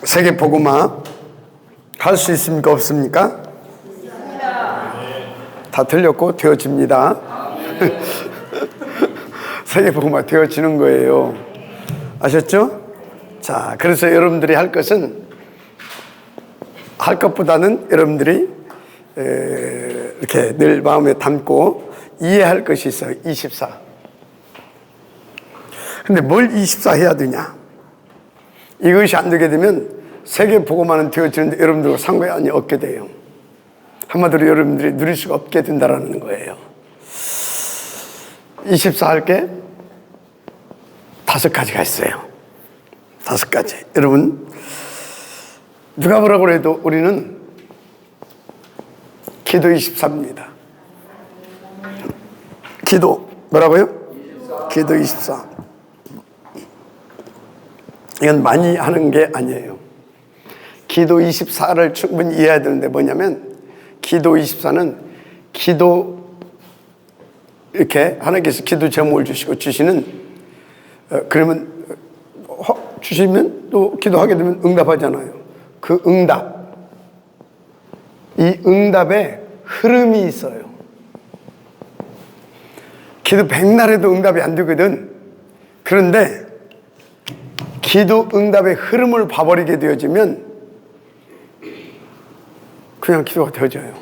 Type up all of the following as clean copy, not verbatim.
세계 복음화 할 수 있습니까? 없습니까? 다 틀렸고 되어집니다. 세계 복음화 되어지는 거예요. 아셨죠? 자, 그래서 여러분들이 할 것은 할 것보다는 여러분들이 이렇게 늘 마음에 담고 이해할 것이 있어요. 24. 근데 뭘 24 해야 되냐? 이것이 안 되게 되면 세계 복음화는 되어지는데 여러분들과 상관이 없게 돼요. 한마디로 여러분들이 누릴 수가 없게 된다라는 거예요. 24 할 게 5가지가 있어요. 5가지. 여러분, 누가 뭐라고 해도 우리는 기도 24입니다. 기도 뭐라고요? 기도 24. 이건 많이 하는 게 아니에요. 기도 24를 충분히 이해해야 되는데 뭐냐면 기도 24는 기도 이렇게 하나님께서 기도 제목을 주시고 주시는 그러면 주시면 또 기도하게 되면 응답하잖아요. 그 응답, 이 응답에 흐름이 있어요. 기도 백날 해도 응답이 안 되거든. 그런데 기도 응답의 흐름을 봐버리게 되어지면 그냥 기도가 되어져요.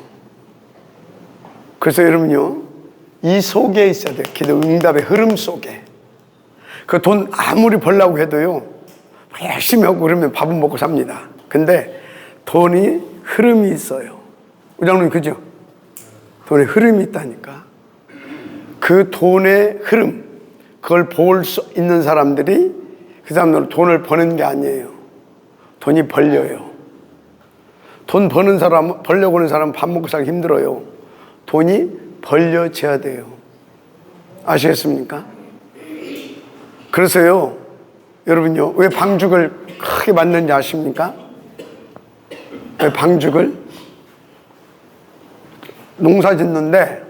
그래서 여러분요, 이 속에 있어야 돼요. 기도 응답의 흐름 속에. 그 돈 아무리 벌려고 해도요, 열심히 하고 그러면 밥은 먹고 삽니다. 근데 돈이 흐름이 있어요. 우장님 그죠? 돈의 흐름이 있다니까. 그 돈의 흐름, 그걸 볼 수 있는 사람들이 그 사람들은 돈을 버는 게 아니에요. 돈이 벌려요. 돈 버는 사람, 벌려고 하는 사람은 밥 먹고 살기 힘들어요. 돈이 벌려져야 돼요. 아시겠습니까? 그래서요, 여러분요, 왜 방죽을 크게 만드는지 아십니까? 왜 방죽을? 농사 짓는데,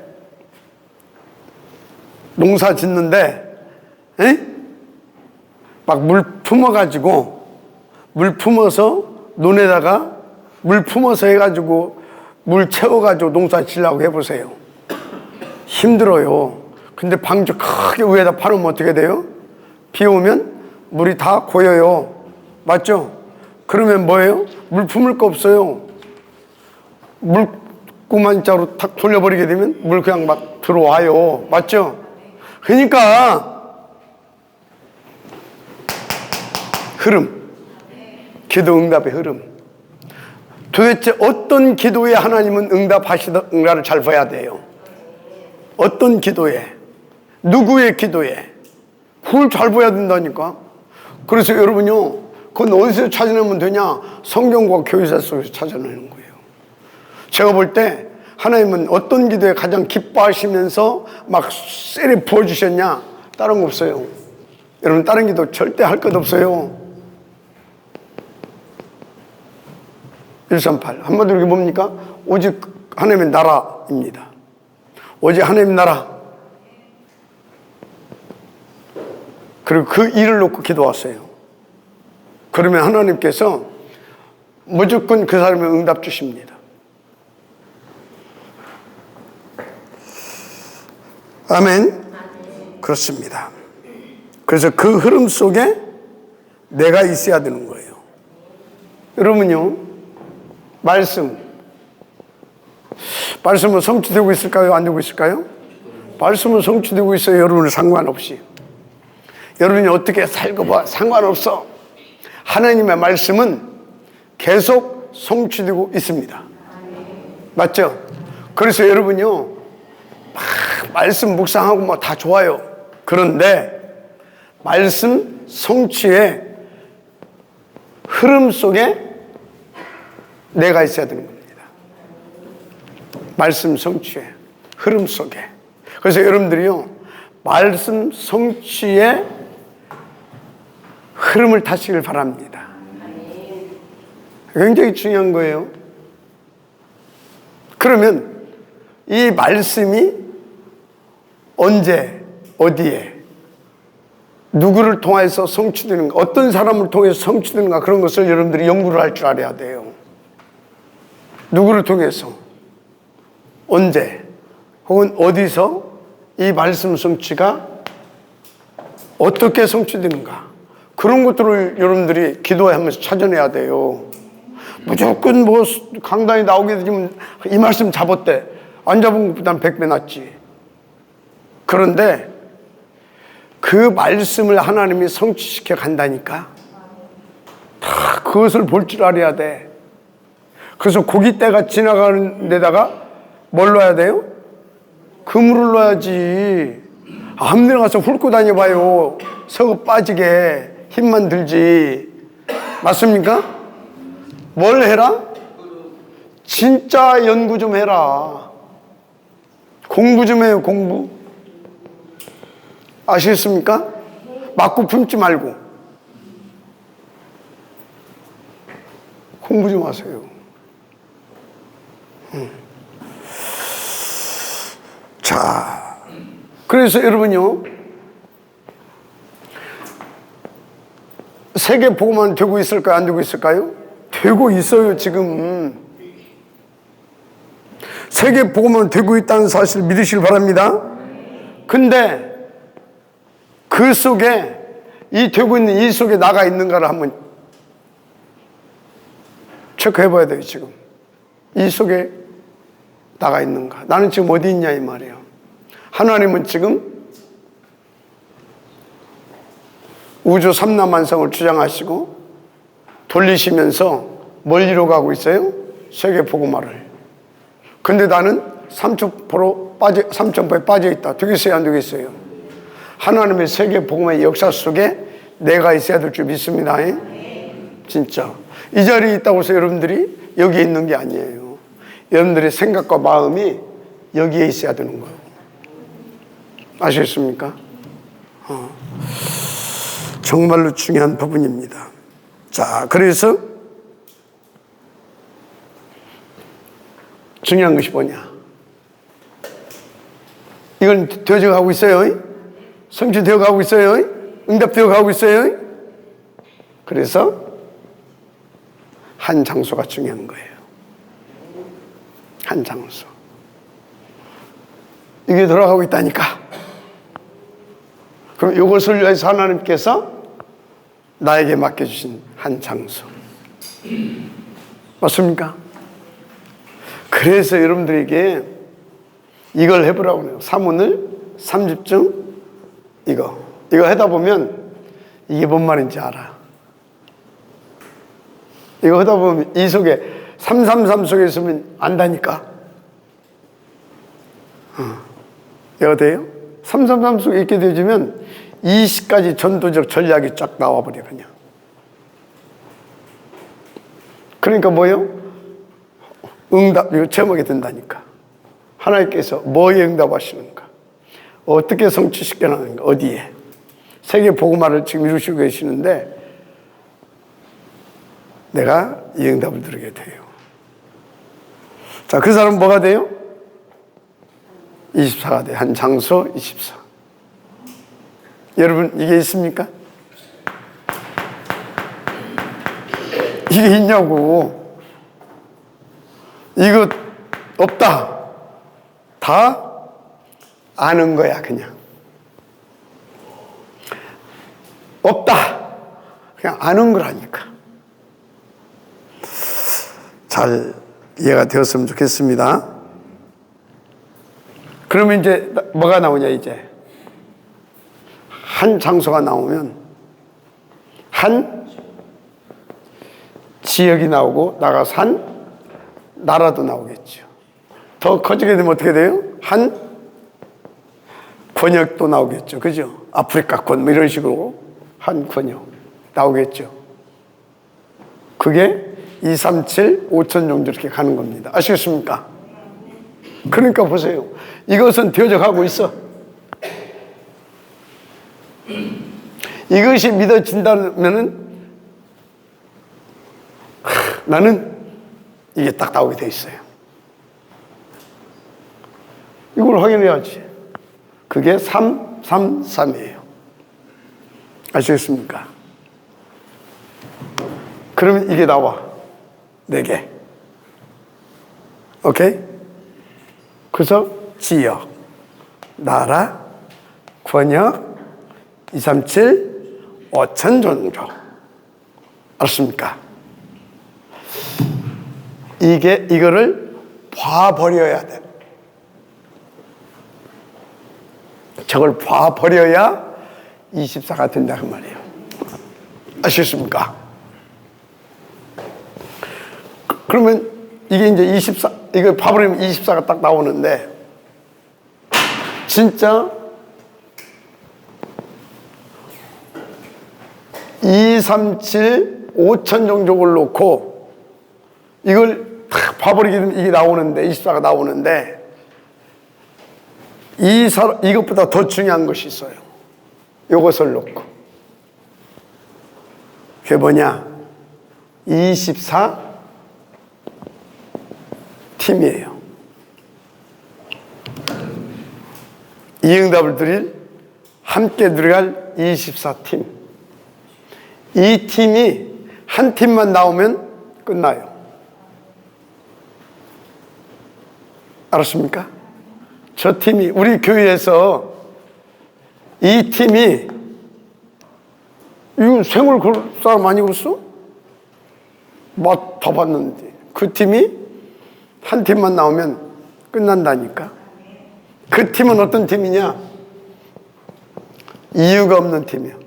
막 물 품어가지고, 물 품어서 논에다가 물 품어서 해가지고 물 채워가지고 농사 지으려고 해보세요. 힘들어요. 근데 방죽 크게 위에다 파놓으면 어떻게 돼요? 비 오면 물이 다 고여요. 맞죠? 그러면 뭐예요? 물 품을 거 없어요. 물구만자로 탁 돌려버리게 되면 물 그냥 막 들어와요. 맞죠? 그러니까 흐름, 기도 응답의 흐름. 도대체 어떤 기도에 하나님은 응답을 잘 봐야 돼요? 어떤 기도에? 누구의 기도에? 그걸 잘 봐야 된다니까. 그래서 여러분요, 그건 어디서 찾아내면 되냐? 성경과 교회사 속에서 찾아내는 거예요. 제가 볼 때 하나님은 어떤 기도에 가장 기뻐하시면서 막 세례 부어주셨냐? 다른 거 없어요. 여러분, 다른 기도 절대 할 것 없어요. 138. 한마디로 이게 뭡니까? 오직 하나님의 나라입니다. 오직 하나님의 나라. 그리고 그 일을 놓고 기도하세요. 그러면 하나님께서 무조건 그 사람의 응답 주십니다. 아멘. 그렇습니다. 그래서 그 흐름 속에 내가 있어야 되는 거예요. 여러분요, 말씀은 성취되고 있을까요? 안 되고 있을까요? 말씀은 성취되고 있어요. 여러분은 상관없이. 여러분이 어떻게 살고 봐 상관없어. 하나님의 말씀은 계속 성취되고 있습니다. 맞죠? 그래서 여러분요, 막 말씀 묵상하고 뭐 다 좋아요. 그런데 말씀 성취의 흐름 속에 내가 있어야 되는 겁니다. 말씀 성취의 흐름 속에. 그래서 여러분들이요, 말씀 성취의 흐름을 타시길 바랍니다. 굉장히 중요한 거예요. 그러면 이 말씀이 언제, 어디에 누구를 통해서 성취되는가, 어떤 사람을 통해서 성취되는가, 그런 것을 여러분들이 연구를 할 줄 알아야 돼요. 누구를 통해서, 언제, 혹은 어디서 이 말씀 성취가 어떻게 성취되는가, 그런 것들을 여러분들이 기도하면서 찾아내야 돼요. 무조건 뭐 강단이 나오게 되면 이 말씀 잡았대. 안 잡은 것보다는 100배 낫지. 그런데 그 말씀을 하나님이 성취시켜 간다니까. 다 그것을 볼 줄 알아야 돼. 그래서 고깃대가 지나가는 데다가 뭘 넣어야 돼요? 그물을 넣어야지. 아무데나 가서 훑고 다녀봐요. 썩어 빠지게 힘만 들지. 맞습니까? 뭘 해라? 진짜 연구 좀 해라. 공부 좀 해요, 공부. 아시겠습니까? 맞고 품지 말고 공부 좀 하세요. 자, 그래서 여러분요, 세계 복음만 되고 있을까요? 안 되고 있을까요? 되고 있어요. 지금 세계 복음만 되고 있다는 사실 믿으시길 바랍니다. 근데 그 속에, 이 되고 있는 이 속에 나가 있는가를 한번 체크해 봐야 돼요. 지금 이 속에 나가 있는가, 나는 지금 어디 있냐 이 말이에요. 하나님은 지금 우주 삼라만상을 주장하시고 돌리시면서 멀리로 가고 있어요. 세계 복음화를. 근데 나는 3,000%에 빠져 있다. 되겠어요, 안 되겠어요? 하나님의 세계 복음의 역사 속에 내가 있어야 될 줄 믿습니다. 진짜 이 자리에 있다고 해서 여러분들이 여기에 있는 게 아니에요. 여러분들의 생각과 마음이 여기에 있어야 되는 거예요. 아시겠습니까? 정말로 중요한 부분입니다. 자, 그래서 중요한 것이 뭐냐? 이건 되어져 가고 있어요. 성취되어 가고 있어요. 응답되어 가고 있어요. 그래서 한 장소가 중요한 거예요. 한 장소. 이게 돌아가고 있다니까. 그럼 이것을 위해서 하나님께서 나에게 맡겨주신 한 장소. 맞습니까? 그래서 여러분들에게 이걸 해보라고 해요. 사문을 30중 이거 하다 보면 이게 뭔 말인지 알아. 이거 하다 보면 이 속에 333 속에 있으면 안다니까. 이거 돼요? 333 속에 있게 되어지면 20가지 전도적 전략이 쫙 나와버려 그냥. 그러니까 뭐요? 응답, 이거 제목이 된다니까. 하나님께서 뭐에 응답하시는가? 어떻게 성취시켜 나가는가? 어디에? 세계 복음화를 지금 이루시고 계시는데 내가 이 응답을 드리게 돼요. 자, 그 사람은 뭐가 돼요? 24가 돼요. 한 장소 24. 여러분, 이게 있습니까? 이게 있냐고. 이거 없다. 다 아는 거야, 그냥. 없다. 그냥 아는 거라니까. 잘 이해가 되었으면 좋겠습니다. 그러면 이제 뭐가 나오냐, 이제. 한 장소가 나오면 한 지역이 나오고 나가서 한 나라도 나오겠죠. 더 커지게 되면 어떻게 돼요? 한 권역도 나오겠죠. 그죠? 아프리카권 뭐 이런 식으로 한 권역 나오겠죠. 그게 2, 3, 7, 5천 정도 이렇게 가는 겁니다. 아시겠습니까? 그러니까 보세요. 이것은 되어져 가고 있어. 이것이 믿어진다면은 나는 이게 딱 나오게 돼 있어요. 이걸 확인해야지. 그게 333이에요. 아시겠습니까? 그러면 이게 나와. 4개. 오케이? 그래서 지역, 나라, 권역, 237, 5천 종족. 알았습니까? 이거를 봐버려야 돼. 저걸 봐버려야 24가 된다 그 말이에요. 아시겠습니까? 그러면 이게 이제 24, 이거 봐버리면 24가 딱 나오는데, 진짜 2, 3, 7, 5천 종족을 놓고 이걸 딱 봐버리게 되면 이게 나오는데, 24가 나오는데, 이것보다 더 중요한 것이 있어요. 이것을 놓고. 그게 뭐냐? 24 팀이에요. 이 응답을 드릴 함께 들어갈 24팀. 이 팀이 한 팀만 나오면 끝나요. 알았습니까? 저 팀이, 우리 교회에서 이 팀이, 이거 생을 걸 사람 아니고 그랬어? 맛 다 봤는데. 그 팀이 한 팀만 나오면 끝난다니까. 그 팀은 어떤 팀이냐? 이유가 없는 팀이요.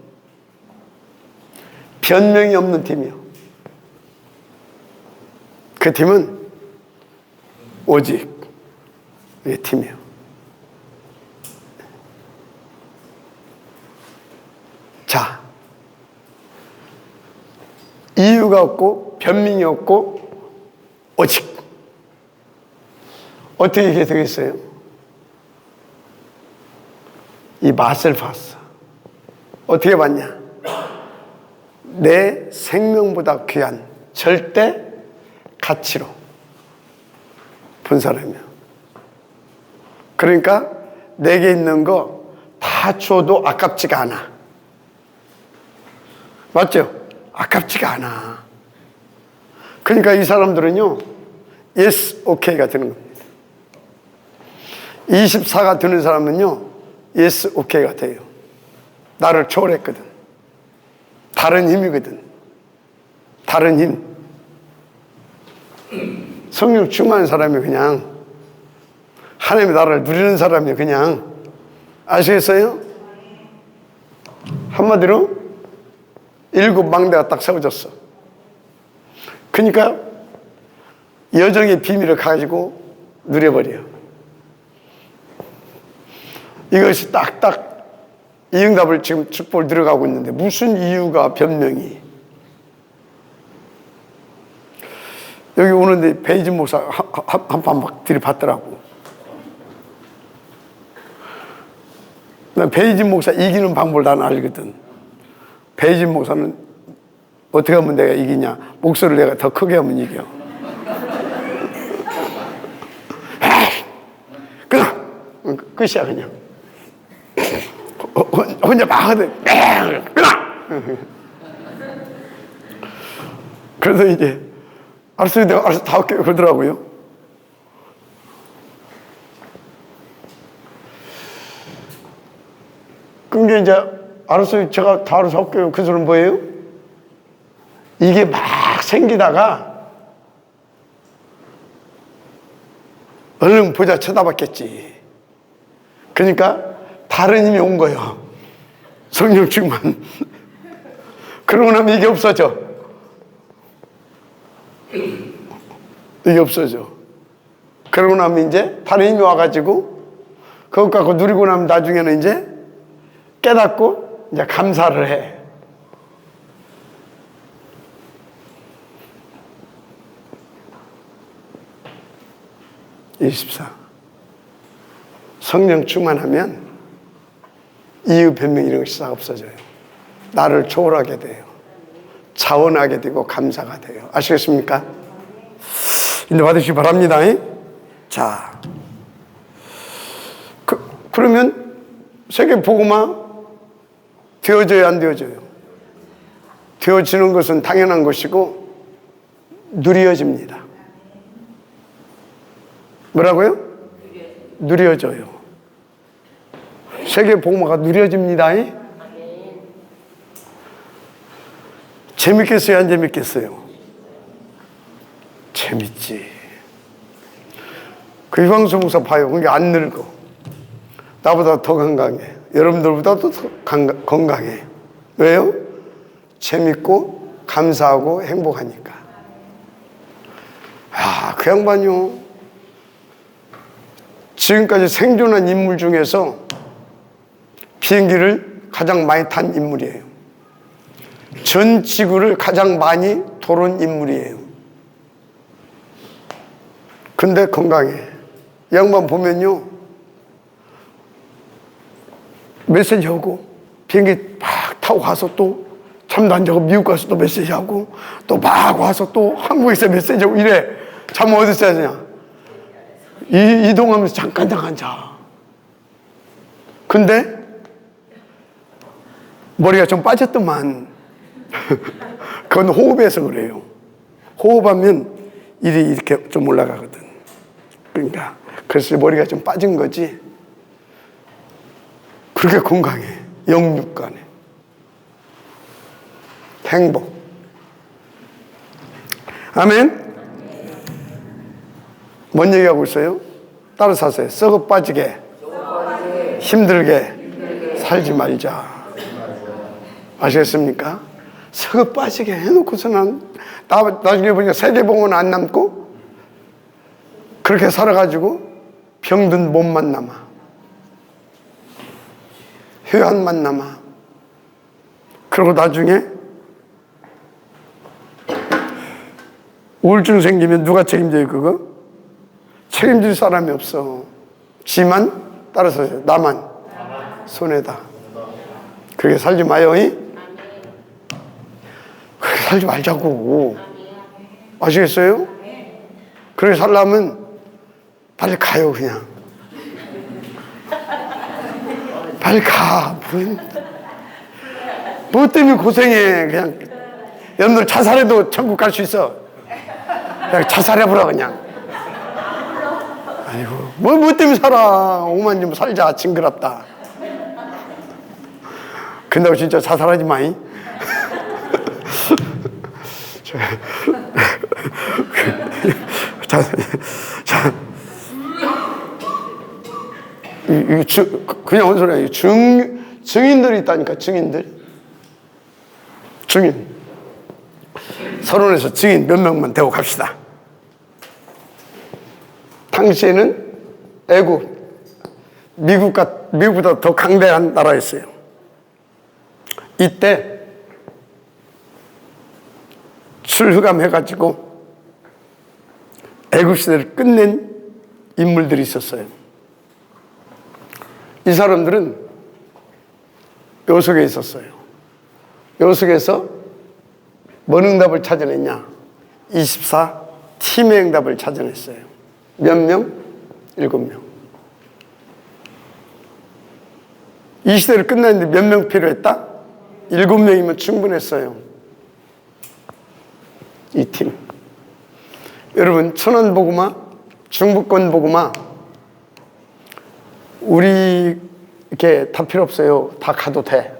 변명이 없는 팀이요. 그 팀은 오직 이 팀이요. 자, 이유가 없고 변명이 없고 오직. 어떻게 이게 되겠어요? 이 맛을 봤어. 어떻게 봤냐? 내 생명보다 귀한 절대 가치로 본 사람이야. 그러니까 내게 있는 거 다 줘도 아깝지가 않아. 맞죠? 아깝지가 않아. 그러니까 이 사람들은요, yes, okay가 되는 겁니다. 24가 되는 사람은요, yes, okay가 돼요. 나를 초월했거든. 다른 힘이거든. 다른 힘. 성령 충만한 사람이 그냥 하나님의 나라를 누리는 사람이 그냥, 아시겠어요? 한마디로 7 망대가 딱 세워졌어. 그러니까 여정의 비밀을 가지고 누려버려. 이것이 딱딱 이 응답을 지금 축복을 들어가고 있는데, 무슨 이유가 변명이. 여기 오는데 베이진 목사 한 판 막 들이받더라고. 난 베이진 목사 이기는 방법을 나는 알거든. 베이진 목사는 어떻게 하면 내가 이기냐? 목소리를 내가 더 크게 하면 이겨. 그냥 끝이야 그냥. 혼자 막 하더니 그냥. 그래서 이제 알았어요, 내가 알아서 다 할게요 그러더라고요. 그게 이제 알았어요, 제가 다 알아서 할게요. 그 소리는 뭐예요? 이게 막 생기다가 얼른 보자 쳐다봤겠지. 그러니까 다른 힘이 온 거예요. 성령 충만. 그러고 나면 이게 없어져. 이게 없어져. 그러고 나면 이제 다른 힘이 와가지고 그것 갖고 누리고 나면 나중에는 이제 깨닫고 이제 감사를 해. 성령 충만하면 이유 변명 이런 것이 다 없어져요. 나를 초월하게 돼요. 자원하게 되고 감사가 돼요. 아시겠습니까? 인도 받으시기 바랍니다. 자, 그러면 세계 복음화 되어져요, 안 되어져요? 되어지는 것은 당연한 것이고 누려집니다. 뭐라고요? 누려져요. 세계 복음화가 누려집니다. 재밌겠어요, 안 재밌겠어요? 재밌지. 그 이광수 목사 봐요. 그게 안 늙어. 나보다 더 건강해. 여러분들보다도 더 건강해. 왜요? 재밌고 감사하고 행복하니까. 아, 그 양반이요. 지금까지 생존한 인물 중에서 비행기를 가장 많이 탄 인물이에요. 전 지구를 가장 많이 도는 인물이에요. 근데 건강해. 이 양반 보면요, 메시지하고 비행기 막 타고 가서 또 잠도 안 자고 미국 가서 또 메시지하고 또 막 와서 또 한국에서 메시지하고 이래. 잠 어디서 자냐? 이동하면서 잠깐 자. 근데 머리가 좀 빠졌더만. 그건 호흡해서 그래요. 호흡하면 일이 이렇게 좀 올라가거든. 그러니까 그래서 머리가 좀 빠진 거지. 그렇게 건강해. 영육간에 행복. 아멘. 뭔 얘기하고 있어요? 따라서 하세요. 썩어 빠지게 힘들게 살지 말자. 아시겠습니까? 썩어 빠지게 해놓고서는 나중에 보니까 세계복음은 안 남고 그렇게 살아가지고 병든 몸만 남아. 회한만 남아. 그리고 나중에 우울증 생기면 누가 책임져요, 그거? 책임질 사람이 없어. 지만 따라서 나만 손해다. 그렇게 살지 마요. 그렇게 살지 말자고. 아시겠어요? 그렇게 살려면 빨리 가요, 그냥. 빨리 가. 뭐 때문에 고생해. 그냥 여러분들 자살해도 천국 갈 수 있어. 그냥 자살해보라, 그냥. 아이고, 뭐 때문에 살아. 오만 좀 살자. 징그럽다. 근데 진짜 자살하지 마이. 그냥 온 소리야. 증인들이 있다니까, 증인들. 증인. 서론에서 증인 몇 명만 대고 갑시다. 당시에는 애국, 미국보다 더 강대한 나라였어요. 이때 출흑암해가지고 애국 시대를 끝낸 인물들이 있었어요. 이 사람들은 요 속에 있었어요. 요 속에서 뭔 응답을 찾아냈냐? 24팀의 응답을 찾아냈어요. 몇 명? 7명. 이 시대를 끝냈는데 몇 명 필요했다? 7명이면 충분했어요. 이 팀. 여러분, 천안복음화, 중부권복음화, 우리 이렇게 다 필요 없어요. 다 가도 돼.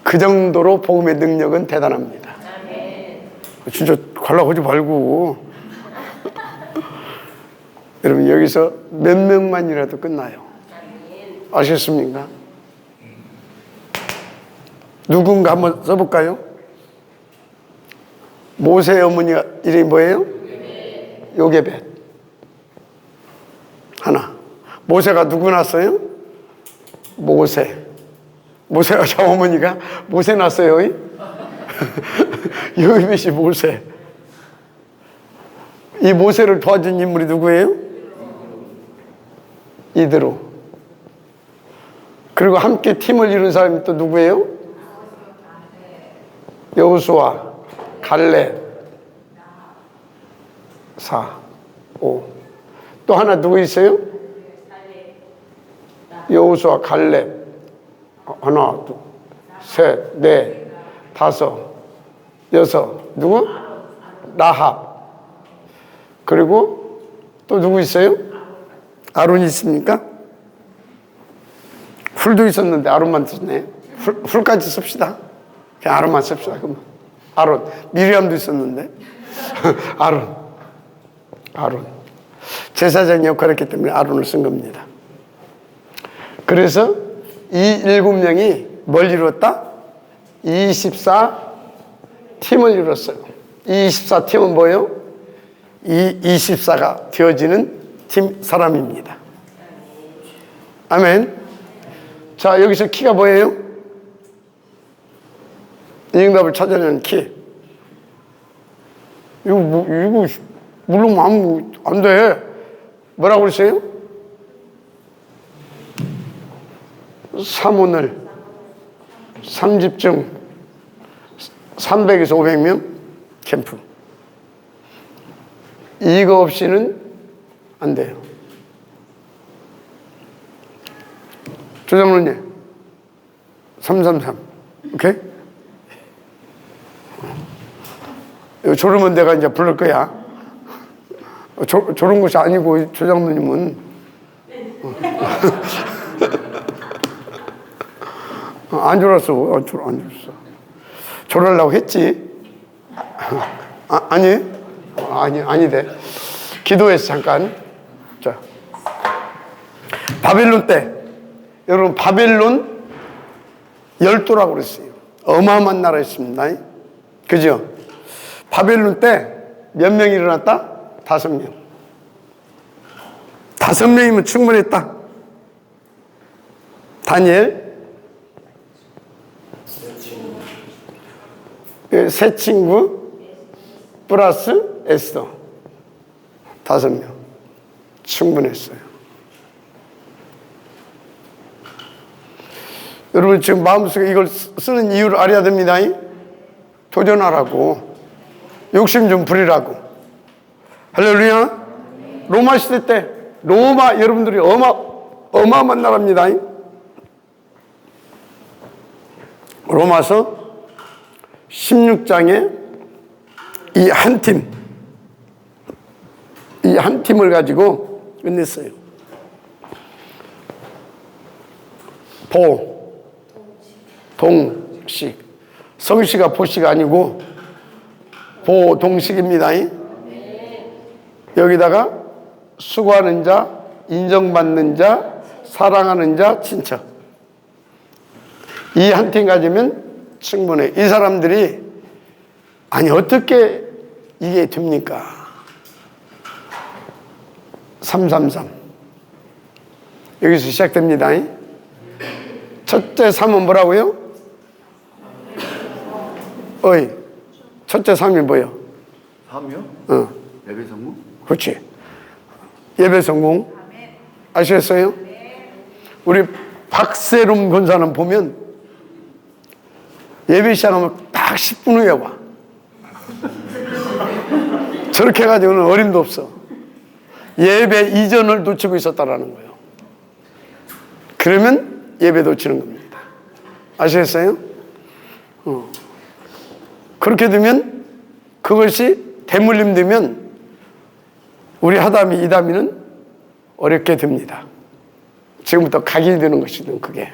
그 정도로 복음의 능력은 대단합니다. 진짜 관람하지 말고. 여러분, 여기서 몇 명만이라도 끝나요. 아셨습니까? 누군가 한번 써볼까요? 모세의 어머니가 이름이 뭐예요? 요게벳. 하나. 모세가 누구 낳았어요? 모세. 모세가 저 어머니가 모세 낳았어요. 요게벳이 모세. 이 모세를 도와준 인물이 누구예요? 이드로. 그리고 함께 팀을 이룬 사람이 또 누구예요? 여호수아, 갈렙, 4, 5. 또 하나 누구 있어요? 여호수아, 갈렙. 하나, 둘, 셋, 넷, 다섯, 여섯. 누구? 라합. 그리고 또 누구 있어요? 아론이 있습니까? 훌도 있었는데 아론만 썼네. 훌까지 씁시다. 그냥 아론만 씁시다. 그러면 아론. 미리암도 있었는데 아론. 제사장 역할을 했기 때문에 아론을 쓴 겁니다. 그래서 이 7명이 뭘 이뤘다? 24팀을 이뤘어요. 이 24팀은 뭐예요? 이 24가 되어지는 팀 사람입니다. 아멘. 자, 여기서 키가 뭐예요? 이 응답을 찾아내는 키. 이거 물론 안 돼. 뭐라고 그랬어요? 사문을 3집중 300에서 500명 캠프. 이거 없이는 안 돼요. 조장로님 333 오케이? 이거 졸으면 내가 이제 부를 거야. 졸은 것이 아니고 조장로님은 안 졸았어. 안 졸았어. 졸으려고 했지. 아니대. 기도해서 잠깐. 자, 바벨론 때, 여러분 바벨론 열도라고 그랬어요. 어마어마한 나라였습니다. 그죠? 바벨론 때 몇 명이 일어났다? 5명. 5명이면 충분했다. 다니엘, 세 친구 플러스 에스더 5명 충분했어요. 여러분 지금 마음속에 이걸 쓰는 이유를 알아야 됩니다. 도전하라고, 욕심 좀 부리라고. 할렐루야. 로마 시대 때 로마 여러분들이 어마어마한 나라입니다. 로마서 16장에 이 한 팀을 가지고 끝냈어요. 동식. 성씨가 보씨가 아니고 보동식입니다. 여기다가 수고하는 자, 인정받는 자, 사랑하는 자, 친척. 이 한 팀 가지면 충분해. 이 사람들이 아니 어떻게 이게 됩니까? 333 여기서 시작됩니다. 첫째 3은 뭐라고요? 첫째 3이 뭐예요? 3이요? 예배 성공? 그렇지. 예배 성공. 아시겠어요? 우리 박세롬 권사는 보면 예배 시작하면 딱 10분 후에 와. 저렇게 해가지고는 어림도 없어. 예배 이전을 놓치고 있었다라는 거예요. 그러면 예배 놓치는 겁니다. 아시겠어요? 그렇게 되면 그것이 대물림 되면 우리 하다미 이다미는 어렵게 됩니다. 지금부터 각인이 되는 것이든 그게.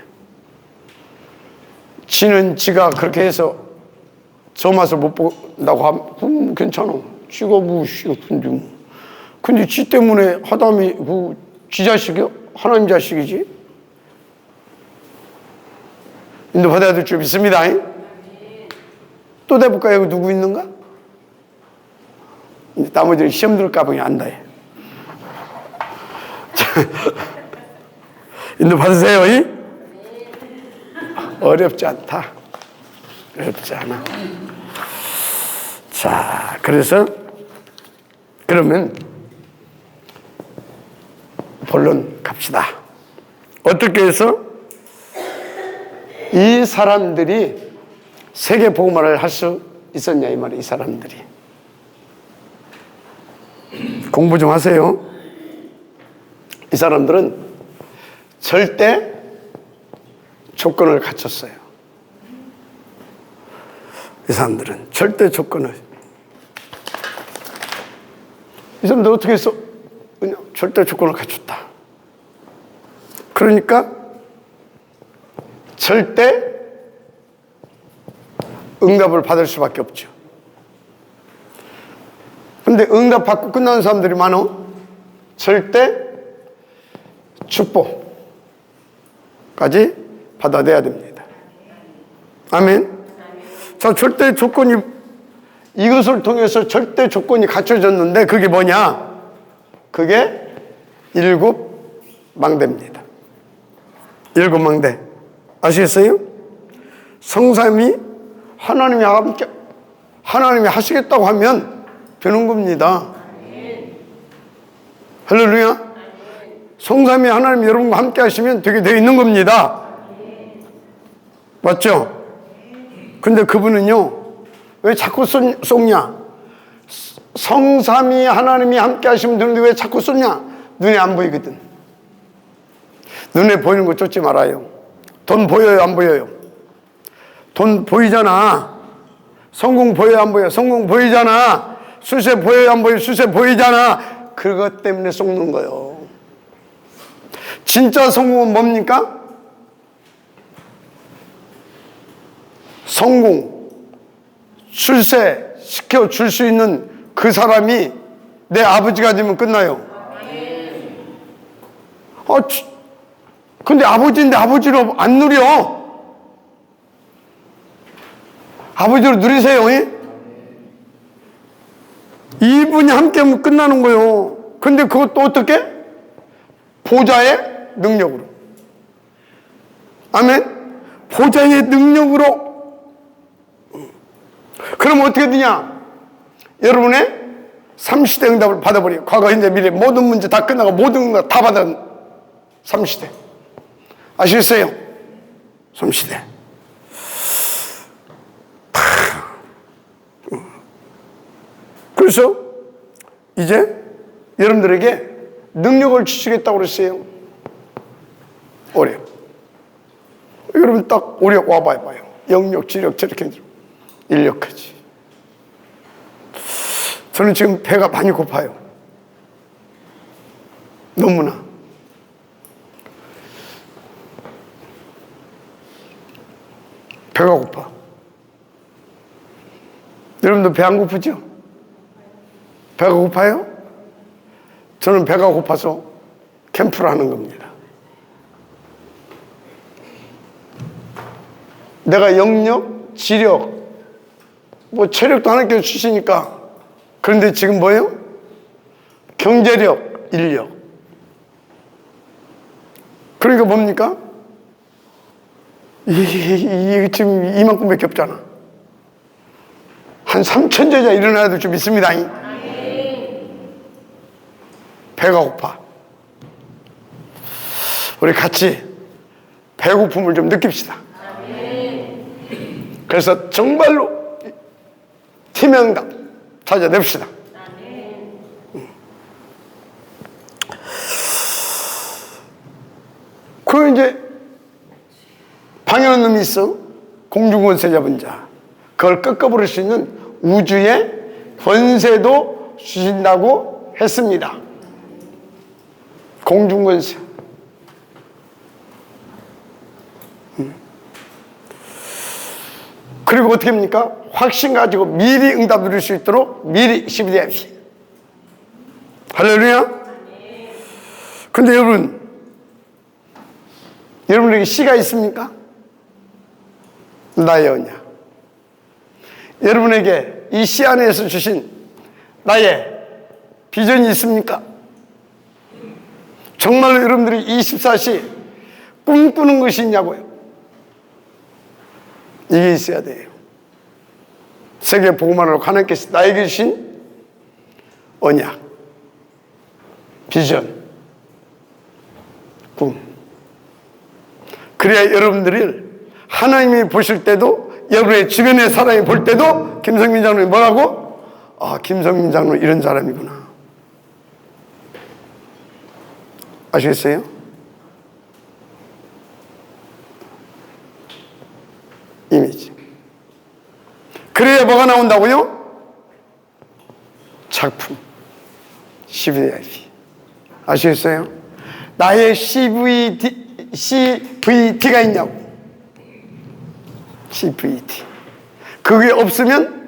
지는 지가 그렇게 해서 저 맛을 못 본다고 하면 괜찮아. 지가 근데 지 때문에 하다미 지 자식이 하나님 자식이지. 인도 받아야 될 줄 믿습니다. 또 대볼까요? 여기 누구 있는가? 나머지는 시험 들을까 보니 안다. 인도 받으세요. 어렵지 않다. 어렵지 않아. 자, 그래서 그러면 본론 갑시다. 어떻게 해서 이 사람들이 세계 복음화를 할 수 있었냐 이 말이에요. 이 사람들이 공부 좀 하세요. 이 사람들은 절대 조건을 갖췄어요. 이 사람들은 절대 조건을. 이 사람들 어떻게 했어? 그냥 절대 조건을 갖췄다. 그러니까 절대 응답을 받을 수밖에 없죠. 근데 응답 받고 끝나는 사람들이 많어. 절대 축복까지 받아내야 됩니다. 아멘. 자, 절대 조건이, 이것을 통해서 절대 조건이 갖춰졌는데 그게 뭐냐? 그게 7망대입니다. 7망대. 아시겠어요? 성삼이 하나님이 함께, 하나님이 하시겠다고 하면 되는 겁니다. 할렐루야. 성삼이 하나님 여러분과 함께 하시면 되게 되어 있는 겁니다. 맞죠? 근데 그분은요, 왜 자꾸 쏟냐? 성삼이 하나님이 함께 하시면 되는데 왜 자꾸 쏟냐? 눈에 안 보이거든. 눈에 보이는 거 쫓지 말아요. 돈 보여요, 안 보여요? 돈 보이잖아. 성공 보여요, 안 보여요? 성공 보이잖아. 수세 보여요, 안 보여요? 수세 보이잖아. 그것 때문에 쏟는 거예요. 진짜 성공은 뭡니까? 성공, 출세 시켜줄 수 있는 그 사람이 내 아버지가 되면 끝나요. 근데 아버지인데 아버지로 안 누려. 아버지로 누리세요. 이분이 함께 하면 끝나는 거예요. 근데 그것도 어떻게? 보좌의 능력으로. 아멘. 보좌의 능력으로. 그럼 어떻게 되냐? 여러분의 3시대 응답을 받아버려요. 과거, 현재, 미래 모든 문제 다 끝나고 모든 응답 다 받은 3시대. 아시겠어요? 3시대. 그래서 이제 여러분들에게 능력을 주시겠다고 그랬어요. 올해. 여러분 딱 올해 와봐요. 영역, 지력, 저렇게 인력까지. 저는 지금 배가 많이 고파요. 너무나. 배가 고파. 여러분도 배 안 고프죠? 배가 고파요? 저는 배가 고파서 캠프를 하는 겁니다. 내가 영역, 지력, 뭐 체력도 하나님께서 주시니까. 그런데 지금 뭐예요? 경제력, 인력. 그러니까 뭡니까? 이게 지금 이만큼밖에 없잖아. 한 3,000제자 일어나야 될 줄 믿습니다. 배가 고파. 우리 같이 배고픔을 좀 느낍시다. 그래서 정말로 팀명답 찾아냅시다. 그 이제 방해하는 놈이 있어. 공중권세 잡은 자. 그걸 꺾어버릴 수 있는 우주의 권세도 주신다고 했습니다. 공중권세. 그리고 어떻게 합니까? 확신 가지고 미리 응답 누릴 수 있도록 미리 12대합시. 할렐루야. 근데 여러분에게 시가 있습니까? 나의 언약. 여러분에게 이 시 안에서 주신 나의 비전이 있습니까? 정말로 여러분들이 24시 꿈꾸는 것이 있냐고요. 이게 있어야 돼요. 세계 복음화로 하나님께서 나에게 주신 언약, 비전, 꿈. 그래야 여러분들이 하나님이 보실 때도, 여러분의 주변의 사람이 볼 때도 김성민 장로님 뭐라고? 아, 김성민 장로 이런 사람이구나. 아시겠어요? 그래야 뭐가 나온다고요? 작품. CVID. 아시겠어요? 나의 CVD가 있냐고. CVD. 그게 없으면,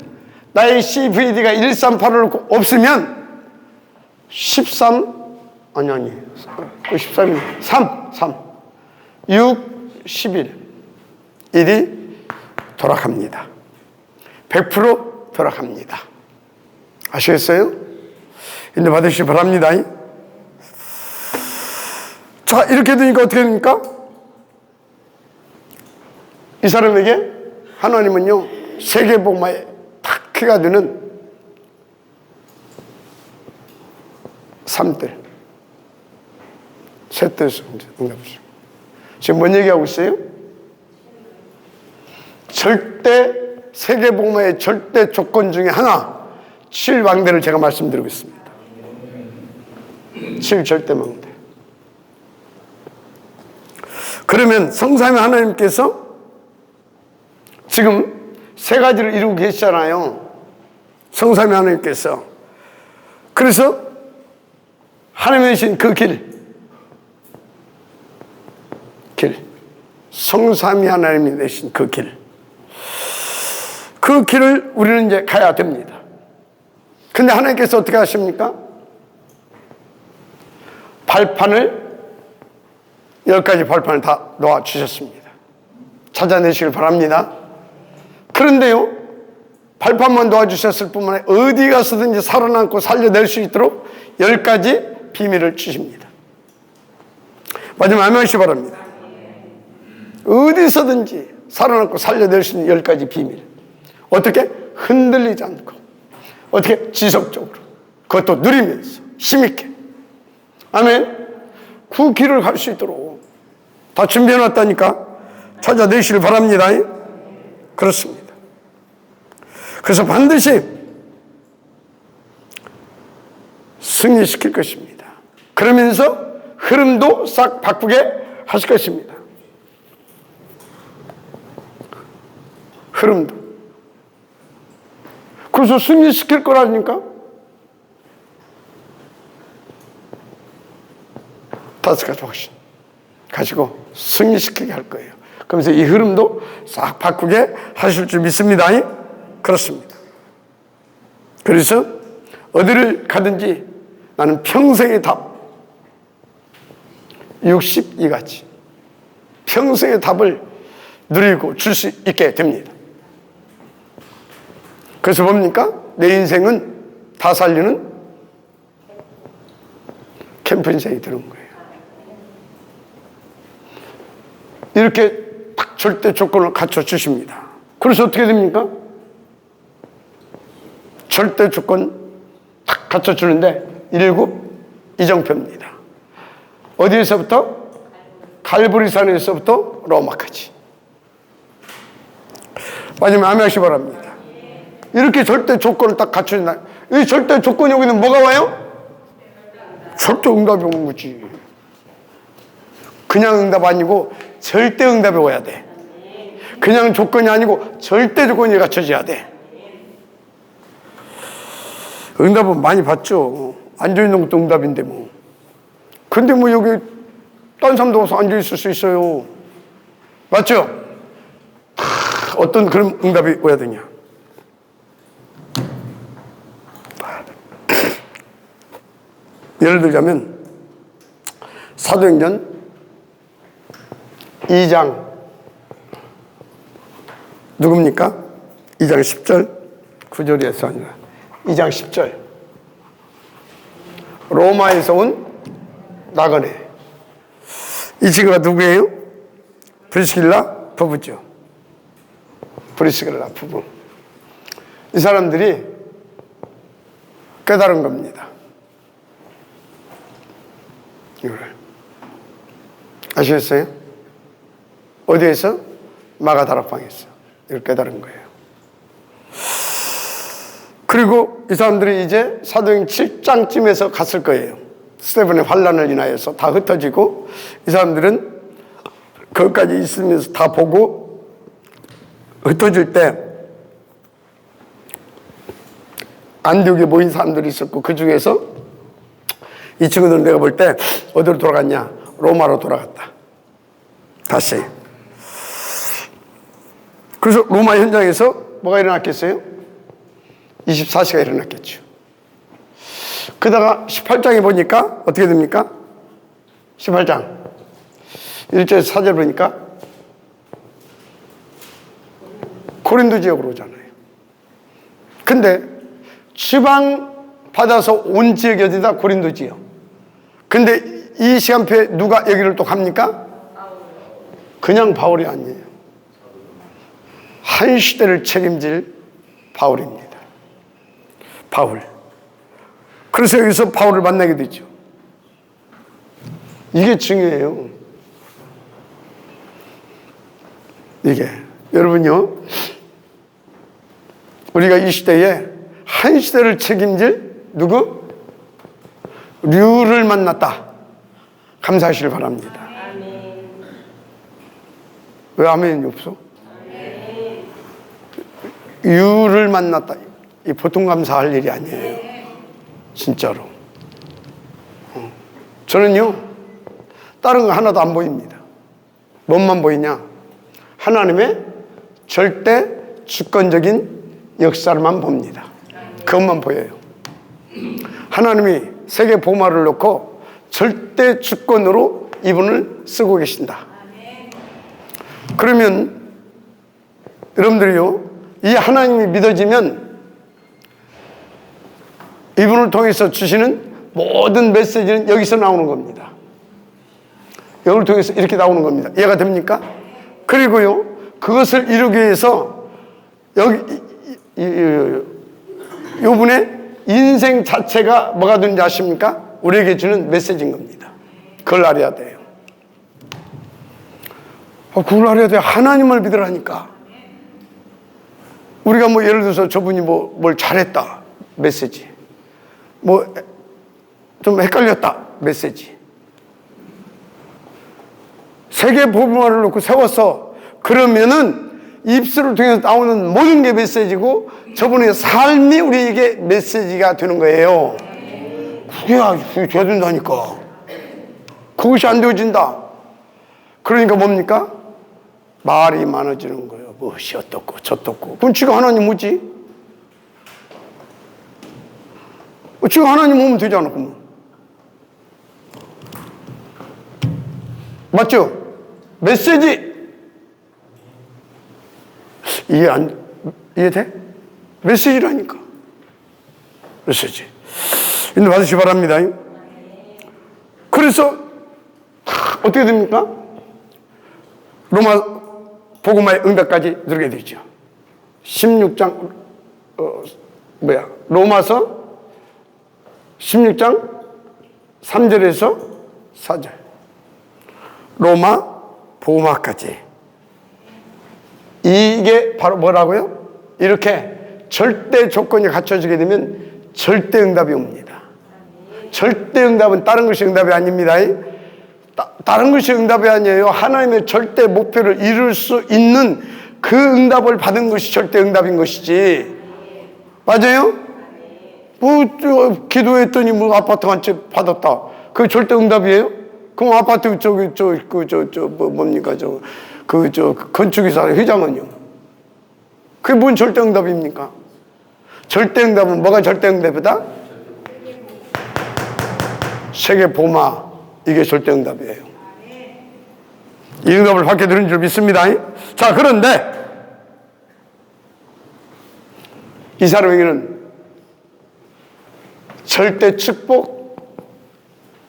나의 CVD가 1385 없으면 13, 아니 13이 6, 11 일이 돌아갑니다. 100% 돌아갑니다. 아시겠어요? 인도 받으시기 바랍니다. 자, 이렇게 되니까 어떻게 됩니까? 이 사람에게 하나님은요, 세계복음화의 탁 키가 되는 삶들, 셋들 응답하시고. 지금 뭔 얘기하고 있어요? 절대, 세계복음화의 절대 조건 중에 하나, 7왕대를 제가 말씀드리고 있습니다. 7절대망대. 그러면 성삼위 하나님께서 지금 세 가지를 이루고 계시잖아요. 성삼위 하나님께서. 그래서 하나님이 내신 그 길, 성삼위 하나님이 내신 그 길을 우리는 이제 가야 됩니다. 근데 하나님께서 어떻게 하십니까? 발판을 10가지 발판을 다 놓아주셨습니다. 찾아내시길 바랍니다. 그런데요, 발판만 놓아주셨을 뿐만 아니라 어디 가서든지 살아남고 살려낼 수 있도록 10가지 비밀을 주십니다. 마지막 아멘하시기 바랍니다. 어디서든지 살아남고 살려낼 수 있는 10가지 비밀. 어떻게? 흔들리지 않고, 어떻게? 지속적으로, 그것도 누리면서 힘있게. 아멘. 그 길을 갈 수 있도록 다 준비해놨다니까 찾아내시길 바랍니다. 그렇습니다. 그래서 반드시 승리시킬 것입니다. 그러면서 흐름도 싹 바꾸게 하실 것입니다. 흐름도. 그래서 승리시킬 거라니까. 5가지 확신 가지고 승리시키게 할 거예요. 그러면서 이 흐름도 싹 바꾸게 하실 줄 믿습니다. 그렇습니다. 그래서 어디를 가든지 나는 평생의 답, 62가지 평생의 답을 누리고 줄 수 있게 됩니다. 그래서 뭡니까? 내 인생은 다 살리는 캠프 인생이 되는 거예요. 이렇게 딱 절대 조건을 갖춰주십니다. 그래서 어떻게 됩니까? 절대 조건 딱 갖춰주는데 7 이정표입니다. 어디에서부터? 갈보리산에서부터 로마까지. 마지막에 아멘하시기 바랍니다. 이렇게 절대 조건을 딱 갖춰준다. 이 절대 조건이 여기는 뭐가 와요? 절대 응답이 오는 거지. 그냥 응답 아니고 절대 응답이 와야 돼. 그냥 조건이 아니고 절대 조건이 갖춰져야 돼. 응답은 많이 받죠. 앉아있는 것도 응답인데 뭐. 근데 뭐 여기 딴 사람도 와서 앉아있을 수 있어요. 맞죠? 어떤 그런 응답이 와야 되냐. 예를 들자면 사도행전 2장 누굽니까? 2장 10절 9절에서 아니라 2장 10절 로마에서 온 나그네. 이 친구가 누구예요? 브리스길라 부부죠. 브리스길라 부부. 이 사람들이 깨달은 겁니다. 이거를 아시겠어요? 어디에서? 마가다락방에서 이걸 깨달은 거예요. 그리고 이 사람들이 이제 사도행 7장쯤에서 갔을 거예요. 스테반의 환란을 인하여서 다 흩어지고 이 사람들은 거기까지 있으면서 다 보고 흩어질 때 안디옥에 모인 사람들이 있었고, 그 중에서 이 친구들은 내가 볼 때 어디로 돌아갔냐? 로마로 돌아갔다. 다시. 그래서 로마 현장에서 뭐가 일어났겠어요? 24시가 일어났겠죠. 그러다가 18장에 보니까 어떻게 됩니까? 18장 1절에서 4절 보니까 고린도 지역으로 오잖아요. 근데 지방 받아서 온 지역이 어디다? 고린도 지역. 근데 이 시간표에 누가 여기를 또 갑니까? 그냥 바울이 아니에요. 한 시대를 책임질 바울입니다. 바울. 그래서 여기서 바울을 만나게 되죠. 이게 중요해요. 이게. 여러분요, 우리가 이 시대에 한 시대를 책임질 누구? 류를 만났다. 감사하시길 바랍니다. 아멘. 왜 아멘이 없어? 아멘. 류를 만났다. 이 보통 감사할 일이 아니에요. 진짜로. 저는요, 다른 거 하나도 안 보입니다. 뭔만 보이냐? 하나님의 절대 주권적인 역사를만 봅니다. 그것만 보여요. 하나님이 세계 보마를 놓고 절대 주권으로 이분을 쓰고 계신다. 그러면 여러분들이요, 이 하나님이 믿어지면 이분을 통해서 주시는 모든 메시지는 여기서 나오는 겁니다. 여기를 통해서 이렇게 나오는 겁니다. 이해가 됩니까? 그리고요, 그것을 이루기 위해서 여기 이분의 인생 자체가 뭐가 되는지 아십니까? 우리에게 주는 메시지인 겁니다. 그걸 알아야 돼요. 그걸 알아야 돼요. 하나님을 믿으라니까. 우리가 뭐 예를 들어서 저분이 뭘 잘했다. 메시지. 좀 헷갈렸다. 메시지. 세계 복음화를 놓고 세웠어. 그러면은 입술을 통해서 나오는 모든 게 메시지고 저분의 삶이 우리에게 메시지가 되는 거예요. 그게 돼야 된다니까. 그것이 안 되어진다. 그러니까 뭡니까? 말이 많아지는 거예요. 무엇이 어떻고 저떻고. 그럼 지가 하나님 뭐지? 지가 하나님 오면 되잖아. 그러면. 맞죠? 메시지. 이해돼? 메시지라니까. 메시지. 인도 받으시기 바랍니다. 그래서 어떻게 됩니까? 로마 복음화의 응답까지 들게 되죠. 16장 로마서 16장 3절에서 4절. 로마 복음화까지. 이게 바로 뭐라고요? 이렇게 절대 조건이 갖춰지게 되면 절대 응답이 옵니다. 절대 응답은 다른 것이 응답이 아닙니다. 다른 것이 응답이 아니에요. 하나님의 절대 목표를 이룰 수 있는 그 응답을 받은 것이 절대 응답인 것이지. 맞아요? 기도했더니 아파트 한 채 받았다. 그게 절대 응답이에요? 그럼 아파트 뭡니까? 건축이사 회장은요? 그게 뭔 절대 응답입니까? 절대 응답은 뭐가 절대 응답이다? 세계 보마. 이게 절대 응답이에요. 이 응답을 받게 되는 줄 믿습니다. 자, 그런데 이 사람에게는 절대 축복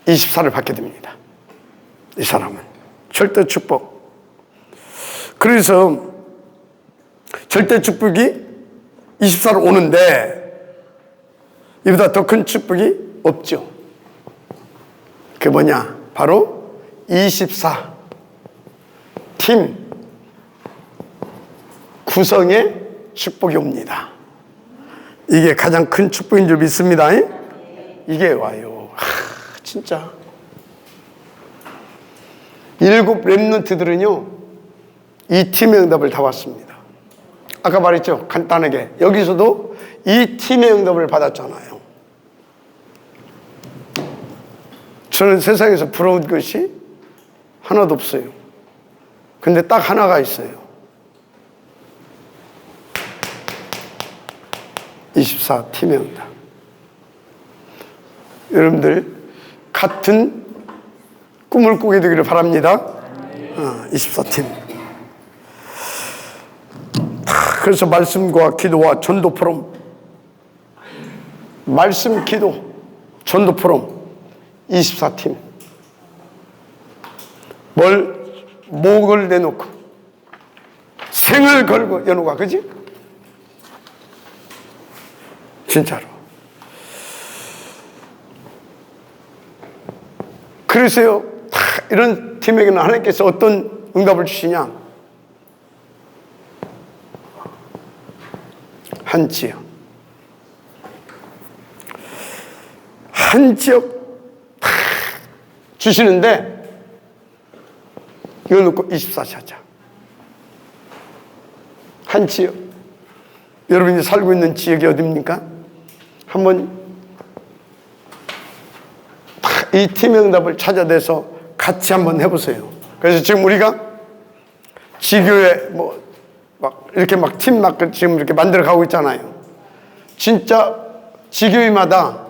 24를 받게 됩니다. 이 사람은 절대 축복. 그래서 절대 축복이 24로 오는데 이보다 더 큰 축복이 없죠. 그게 뭐냐? 바로 24 팀 구성의 축복이 옵니다. 이게 가장 큰 축복인 줄 믿습니다. 이게 와요. 진짜 7 렘넌트들은요 이 팀의 응답을 다 왔습니다. 아까 말했죠. 간단하게. 여기서도 이 팀의 응답을 받았잖아요. 저는 세상에서 부러운 것이 하나도 없어요. 근데 딱 하나가 있어요. 24 팀의 응답. 여러분들 같은 꿈을 꾸게 되기를 바랍니다. 24팀. 그래서 말씀과 기도와 전도 포럼, 말씀, 기도, 전도 포럼 24팀. 목을 내놓고 생을 걸고 연호가, 그지? 진짜로. 그래서요, 다 이런 팀에게는 하나님께서 어떤 응답을 주시냐? 한 지역. 한 지역 다 주시는데, 이거 놓고 24 찾아. 한 지역. 여러분이 살고 있는 지역이 어디입니까? 한번 이 팀의 응답을 찾아내서 같이 한번 해보세요. 그래서 지금 우리가 지교회 막 이렇게 막 팀 막 지금 이렇게 만들어 가고 있잖아요. 진짜 지교회마다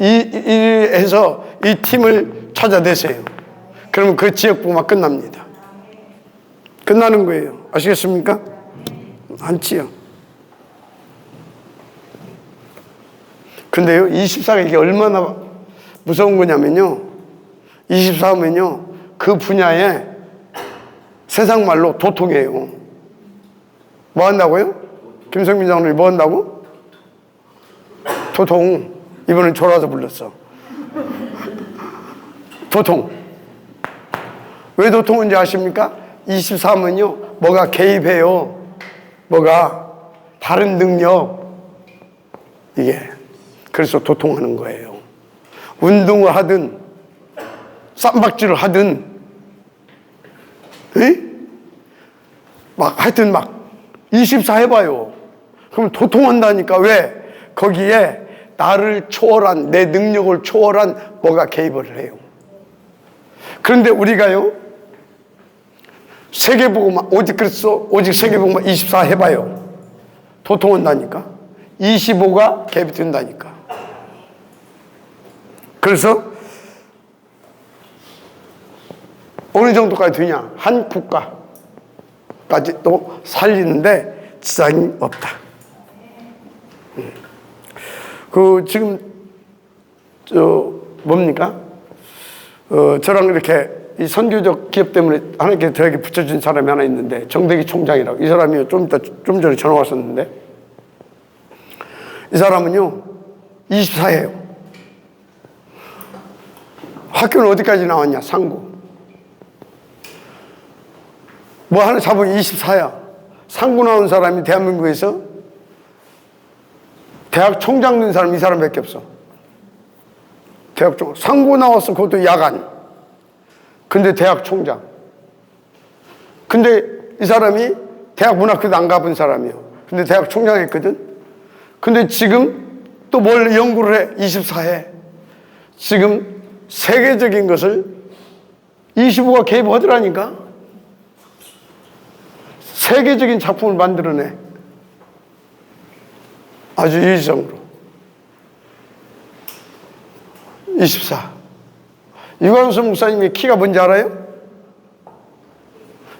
해서 이 팀을 찾아내세요. 그러면 그 지역부만 끝납니다. 끝나는 거예요. 아시겠습니까? 한 지역. 근데요, 24가 이게 얼마나 무서운 거냐면요, 24면요, 그 분야에 세상 말로 도통이에요. 뭐 한다고요? 김성민 장로님 뭐 한다고? 도통. 이번엔 졸아서 불렀어. 도통. 왜 도통인지 아십니까? 24면요, 뭐가 개입해요. 뭐가 다른 능력. 이게. 그래서 도통하는 거예요. 운동을 하든 쌈박질을 하든, 하여튼 24 해봐요. 그럼 도통한다니까. 왜? 거기에 나를 초월한, 내 능력을 초월한 뭐가 개입을 해요. 그런데 우리가요, 세계복음만, 오직 세계복음만 24 해봐요. 도통한다니까. 25가 개입이 된다니까. 그래서 어느 정도까지 되냐? 한 국가까지 또 살리는데 지장이 없다. 지금 뭡니까? 저랑 이렇게 이 선교적 기업 때문에 하나님께 저에게 붙여준 사람이 하나 있는데, 정대기 총장이라고. 이 사람이 좀 전에 전화 왔었는데, 이 사람은요 24예요. 학교는 어디까지 나왔냐? 상고. 뭐 하나 잡으면 24야. 상고 나온 사람이 대한민국에서 대학 총장 된 사람 이 사람밖에 없어. 대학 총장. 상고 나왔어. 그것도 야간. 근데 대학 총장. 근데 이 사람이 대학 문학교도 안 가본 사람이에요. 근데 대학 총장 했거든. 근데 지금 또 뭘 연구를 해? 24해. 지금 세계적인 것을 25가 개입하더라니까. 세계적인 작품을 만들어내. 아주 이성으로. 24. 유광수 목사님의 키가 뭔지 알아요?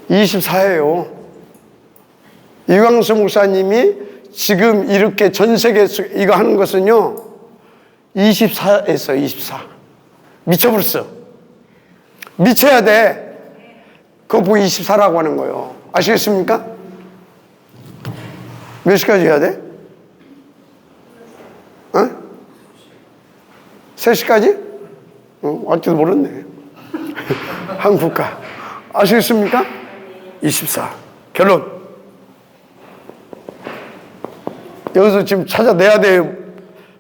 24예요. 유광수 목사님이 지금 이렇게 전 세계에서 이거 하는 것은요, 24에서 24. 미쳐버렸어. 미쳐야 돼. 그거 보고 24라고 하는 거예요. 아시겠습니까? 몇 시까지 해야 돼? 3시까지? 알지도 모르네. 한 국가. 아시겠습니까? 24. 결론. 여기서 지금 찾아내야 돼요.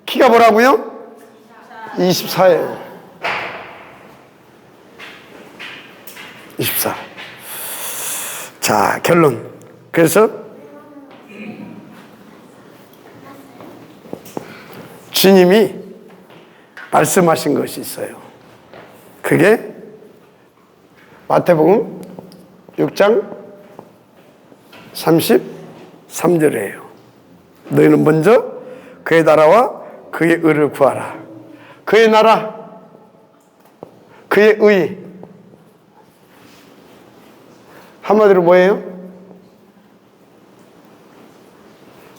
키가 뭐라고요? 24예요. 24. 자, 결론. 그래서 주님이 말씀하신 것이 있어요. 그게 마태복음 6장 33절이에요. 너희는 먼저 그의 나라와 그의 의를 구하라. 그의 나라, 그의 의. 한마디로 뭐예요?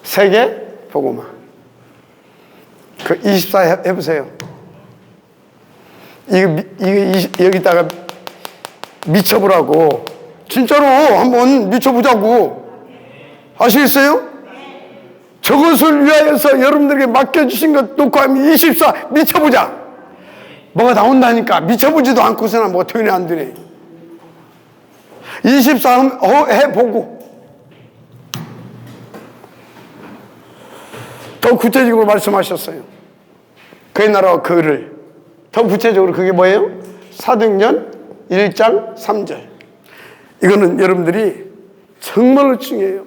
세계 복음화. 그 24 해보세요. 이거 여기다가 미쳐보라고. 진짜로 한번 미쳐보자고. 아시겠어요? 저것을 위하여서 여러분들에게 맡겨주신 것 놓고 하면 24 미쳐보자. 뭐가 나온다니까. 미쳐보지도 않고서는 뭐가 표현이 안 되네. 24 해보고. 더 구체적으로 말씀하셨어요. 그의 나라와 그 의를. 더 구체적으로 그게 뭐예요? 사도행전 1장 3절. 이거는 여러분들이 정말로 중요해요.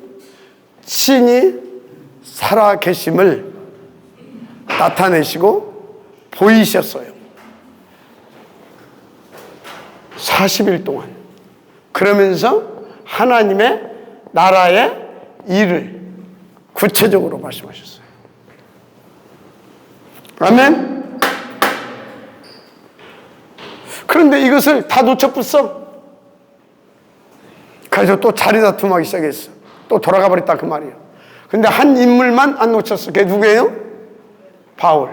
신이 살아 계심을 나타내시고 보이셨어요. 40일 동안. 그러면서 하나님의 나라의 일을 구체적으로 말씀하셨어요. 아멘. 그런데 이것을 다 놓쳐버렸어. 그래서 또 자리 다툼하기 시작했어. 또 돌아가 버렸다 그 말이에요. 근데 한 인물만 안 놓쳤어. 그게 누구예요? 바울.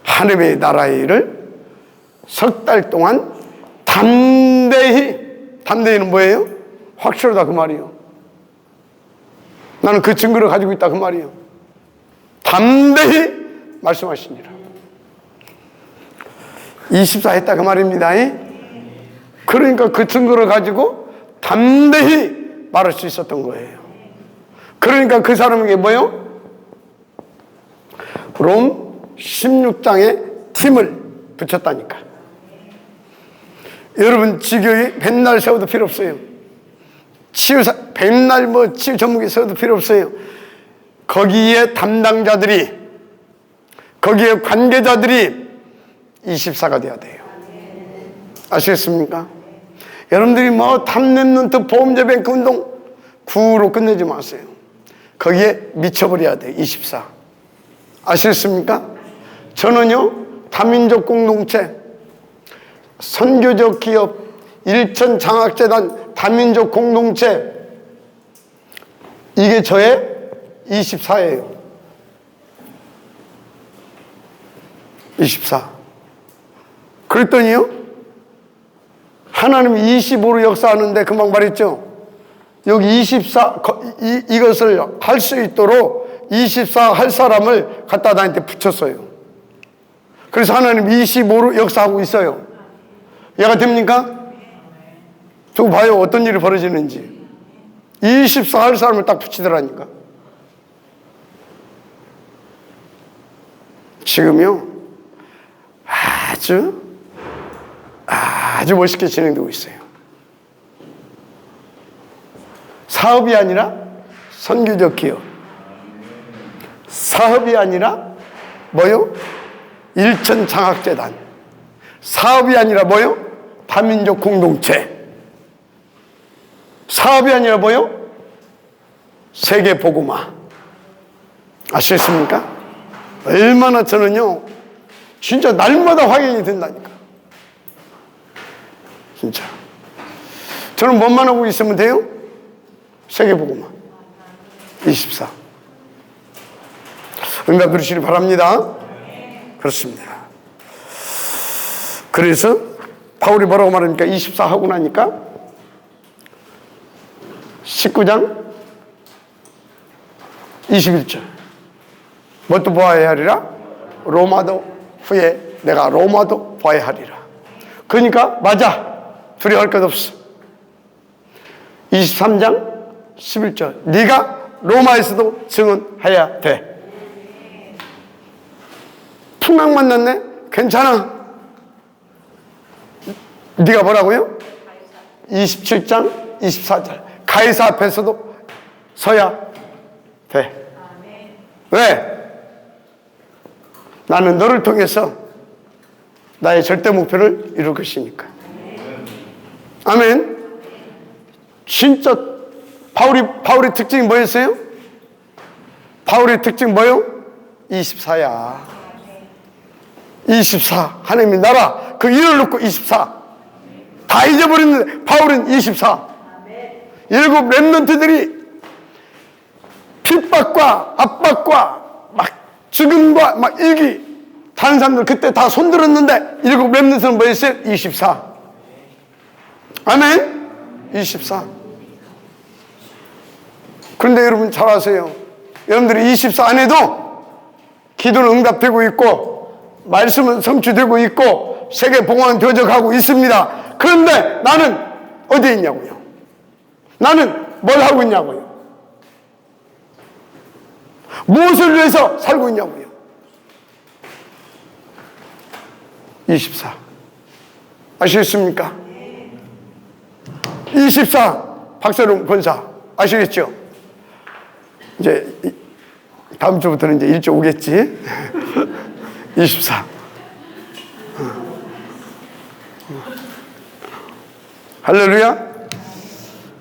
하나님의 나라의 일을 석 달 동안 담대히는 뭐예요? 확실하다 그 말이에요. 나는 그 증거를 가지고 있다 그 말이에요. 담대히 말씀하시니라. 24 했다 그 말입니다. 그러니까 그 증거를 가지고 담대히 말할 수 있었던 거예요. 그러니까 그 사람에게 뭐요? 롬 16장에 팀을 붙였다니까. 여러분 지교에 맨날 세워도 필요 없어요. 치유사 맨날 치유 전문기 세워도 필요 없어요. 거기에 담당자들이, 거기에 관계자들이 24가 돼야 돼요. 아시겠습니까? 여러분들이 탑랩런트 보험제뱅크 운동 구로 끝내지 마세요. 거기에 미쳐버려야 돼요. 24. 아시겠습니까? 저는요, 다민족 공동체, 선교적 기업, 일천장학재단, 다민족 공동체, 이게 저의 24예요. 24. 그랬더니요, 하나님이 25로 역사하는데 금방 말했죠. 여기 24, 이것을 할 수 있도록 24 할 사람을 갖다 나한테 붙였어요. 그래서 하나님 25로 역사하고 있어요. 이해가 됩니까? 두고 봐요. 어떤 일이 벌어지는지. 24 할 사람을 딱 붙이더라니까. 지금요, 아주 멋있게 진행되고 있어요. 사업이 아니라 선교적 기업. 사업이 아니라 뭐요? 일천장학재단. 사업이 아니라 뭐요? 다민족 공동체. 사업이 아니라 뭐요? 세계복음화. 아시겠습니까? 얼마나 저는요, 진짜 날마다 확인이 된다니까. 진짜. 저는 뭐만 하고 있으면 돼요? 세계복음화. 24. 응답 그러시기 바랍니다. 그렇습니다. 그래서 바울이 뭐라고 말합니까? 24 하고 나니까 19장 21절. 뭣도 보아야 하리라? 로마도 후에 내가 로마도 봐야 하리라. 그러니까 맞아. 두려워할 것 없어. 23장 11절. 네가 로마에서도 증언해야 돼. 풍랑 만났네? 괜찮아. 네가 뭐라고요? 27장 24절. 가이사 앞에서도 서야 돼. 왜? 나는 너를 통해서 나의 절대 목표를 이룰 것이니까. 아멘. 진짜 바울의 특징이 뭐였어요? 바울의 특징 뭐요? 24야. 24. 하나님의 나라 그 일을 놓고 24. 다 잊어버렸는데 바울은 24. 일곱 렘넌트들이 핍박과 압박과 막 죽음과 막 일기 다른 사람들 그때 다 손들었는데 일곱 렘넌트는 뭐였어요? 24. 아멘. 24. 그런데 여러분 잘 아세요. 여러분들이 24 안에도 기도는 응답되고 있고 말씀은 성취되고 있고 세계 봉헌은 되어져가고 있습니다. 그런데 나는 어디에 있냐고요? 나는 뭘 하고 있냐고요? 무엇을 위해서 살고 있냐고요? 24. 아시겠습니까? 24. 박세롬 권사 아시겠죠? 이제 다음 주부터는 이제 일찍 오겠지. 24. 할렐루야.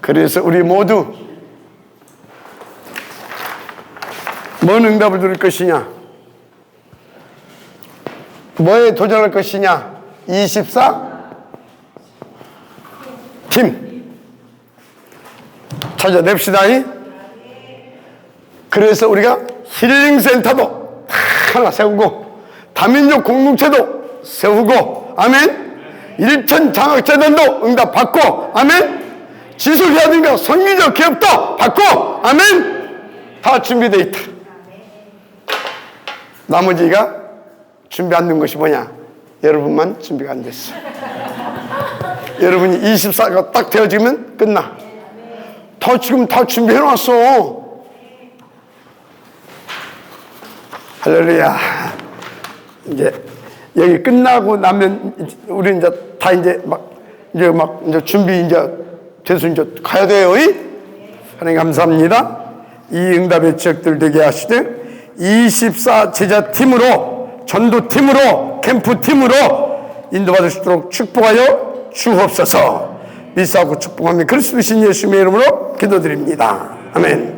그래서 우리 모두 뭔 응답을 들을 것이냐? 뭐에 도전할 것이냐? 24 팀 찾아냅시다. 그래서 우리가 힐링센터도 하나 세우고 다민족 공동체도 세우고 아멘. 일천 장학재단도 응답받고 아멘. 지속해야 성리적 기업도 받고 아멘. 다 준비되어 있다. 나머지가 준비 안 된 것이 뭐냐? 여러분만 준비가 안 됐어. 여러분이 24가 딱 되어지면 끝나. 지금 다 준비해놨어. 할렐루야. 이제 여기 끝나고 나면 우리 이제 다 이제 이제 준비 이제 돼서 이제 가야 돼요. 하나님 감사합니다. 이 응답의 지역들 되게 하시되 24 제자팀으로 전도팀으로 캠프팀으로 인도받을 수 있도록 축복하여 주옵소서. 미사하고 축복하며 그리스도신 예수님의 이름으로 기도드립니다. 아멘.